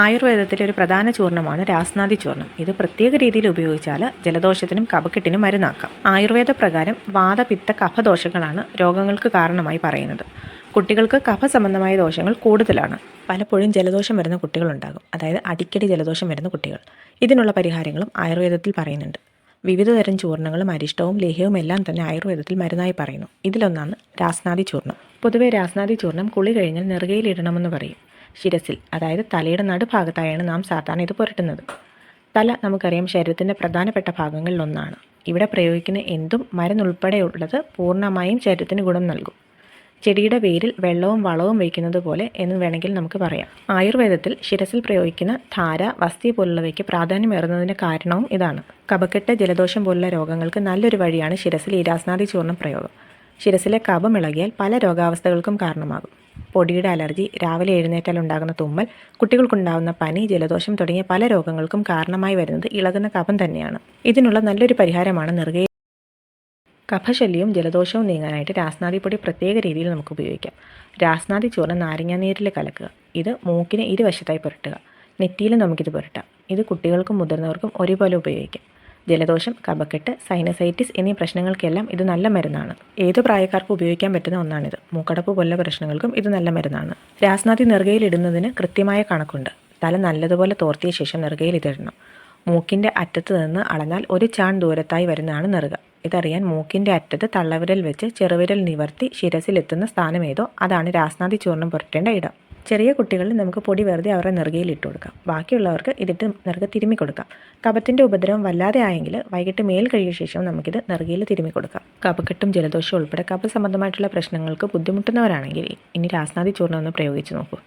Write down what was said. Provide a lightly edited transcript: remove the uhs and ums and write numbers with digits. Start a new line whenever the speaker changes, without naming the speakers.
ആയുർവേദത്തിലെ ഒരു പ്രധാന ചൂർണ്ണമാണ് രാസ്നാദി ചൂർണ്ണം. ഇത് പ്രത്യേക രീതിയിൽ ഉപയോഗിച്ചാൽ ജലദോഷത്തിനും കഫക്കെട്ടിനും മരുന്നാക്കാം. ആയുർവേദ പ്രകാരം വാതപിത്ത കഫദോഷങ്ങളാണ് രോഗങ്ങൾക്ക് കാരണമായി പറയുന്നത്. കുട്ടികൾക്ക് കഫ സംബന്ധമായ ദോഷങ്ങൾ കൂടുതലാണ്. പലപ്പോഴും ജലദോഷം വരുന്ന കുട്ടികളുണ്ടാകും, അതായത് അടിക്കടി ജലദോഷം വരുന്ന കുട്ടികൾ. ഇതിനുള്ള പരിഹാരങ്ങളും ആയുർവേദത്തിൽ പറയുന്നുണ്ട്. വിവിധ തരം ചൂർണ്ണങ്ങളും അരിഷ്ടവും ലേഹ്യവും എല്ലാം തന്നെ ആയുർവേദത്തിൽ മരുന്നായി പറയുന്നു. ഇതിലൊന്നാണ് രാസ്നാദി ചൂർണ്ണം. പൊതുവെ രാസ്നാദി ചൂർണ്ണം കുളി കഴിഞ്ഞാൽ നെറുകയിലിടണമെന്ന് പറയും. ശിരസിൽ, അതായത് തലയുടെ നടുഭാഗത്തായാണ് നാം സാധാരണ ഇത് പുരട്ടുന്നത്. തല നമുക്കറിയാം ശരീരത്തിൻ്റെ പ്രധാനപ്പെട്ട ഭാഗങ്ങളിലൊന്നാണ്. ഇവിടെ പ്രയോഗിക്കുന്ന എന്തും മരുന്നുൾപ്പെടെയുള്ളത് പൂർണ്ണമായും ശരീരത്തിന് ഗുണം നൽകും. ചെടിയുടെ വേരിൽ വെള്ളവും വളവും വയ്ക്കുന്നത് പോലെ എന്ന് വേണമെങ്കിൽ നമുക്ക് പറയാം. ആയുർവേദത്തിൽ ശിരസിൽ പ്രയോഗിക്കുന്ന ധാര, വസ്തി പോലുള്ളവയ്ക്ക് പ്രാധാന്യമേറുന്നതിൻ്റെ കാരണവും ഇതാണ്. കഫക്കെട്ട്, ജലദോഷം പോലുള്ള രോഗങ്ങൾക്ക് നല്ലൊരു വഴിയാണ് ശിരസിൽ ഈ രാസ്നാദി ചൂർണ്ണം പ്രയോഗം. ശിരസിലെ കഫം ഇളകിയാൽ പല രോഗാവസ്ഥകൾക്കും കാരണമാകും. പൊടിയുടെ അലർജി, രാവിലെ എഴുന്നേറ്റാൽ ഉണ്ടാകുന്ന തുമ്മൽ, കുട്ടികൾക്കുണ്ടാകുന്ന പനി, ജലദോഷം തുടങ്ങിയ പല രോഗങ്ങൾക്കും കാരണമായി വരുന്നത് ഇളകുന്ന കഫം തന്നെയാണ്. ഇതിനുള്ള നല്ലൊരു പരിഹാരമാണ് നെറുകയിൽ. കഫശല്യവും ജലദോഷവും നീങ്ങാനായിട്ട് രാസ്നാദി പൊടി പ്രത്യേക രീതിയിൽ നമുക്ക് ഉപയോഗിക്കാം. രാസ്നാദി ചൂർണ്ണം നാരങ്ങാനീരിൽ കലക്കുക. ഇത് മൂക്കിന് ഇരുവശത്തായി പുരട്ടുക. നെറ്റിയിലും നമുക്കിത് പുരട്ടാം. ഇത് കുട്ടികൾക്കും മുതിർന്നവർക്കും ഒരുപോലെ ഉപയോഗിക്കാം. ജലദോഷം, കഫക്കെട്ട്, സൈനസൈറ്റിസ് എന്നീ പ്രശ്നങ്ങൾക്കെല്ലാം ഇത് നല്ല മരുന്നാണ്. ഏതു പ്രായക്കാർക്കും ഉപയോഗിക്കാൻ പറ്റുന്ന ഒന്നാണിത്. മൂക്കടപ്പ് പോലുള്ള പ്രശ്നങ്ങൾക്കും ഇത് നല്ല മരുന്നാണ്. രാസ്നാദി നെറുകയിൽ ഇടുന്നതിന് കൃത്യമായ കണക്കുണ്ട്. തല നല്ലതുപോലെ തോർത്തിയ ശേഷം നെറുകയിൽ ഇതിടണം. മൂക്കിൻ്റെ അറ്റത്ത് നിന്ന് അളന്നാൽ 1 ചാൺ ദൂരത്തായി വരുന്നതാണ് നെറുക. ഇതറിയാൻ മൂക്കിൻ്റെ അറ്റത്ത് തള്ളവിരൽ വെച്ച് ചെറുവിരൽ നിവർത്തി ശിരസിലെത്തുന്ന സ്ഥാനമേതോ അതാണ് രാസ്നാദി ചൂർണ്ണം പുരട്ടേണ്ട ഇടം. ചെറിയ കുട്ടികളിൽ നമുക്ക് പൊടി വെറുതെ അവരുടെ നെറുകയിൽ ഇട്ട് കൊടുക്കാം. ബാക്കിയുള്ളവർക്ക് ഇതിട്ട് നെറുക തിരുമ്മി കൊടുക്കാം. കഫത്തിൻ്റെ ഉപദ്രവം വല്ലാതെ ആയെങ്കിൽ വൈകിട്ട് മേൽ കഴിയ ശേഷം നമുക്കിത് നെറുകയിൽ തിരുമ്മി കൊടുക്കാം. കഫക്കെട്ടും ജലദോഷവും ഉൾപ്പെടെ കഫ സംബന്ധമായിട്ടുള്ള പ്രശ്നങ്ങൾക്ക് ബുദ്ധിമുട്ടുന്നവരാണെങ്കിൽ ഇനി രാസ്നാദി ചൂർണ്ണം ഒന്ന് പ്രയോഗിച്ച് നോക്കൂ.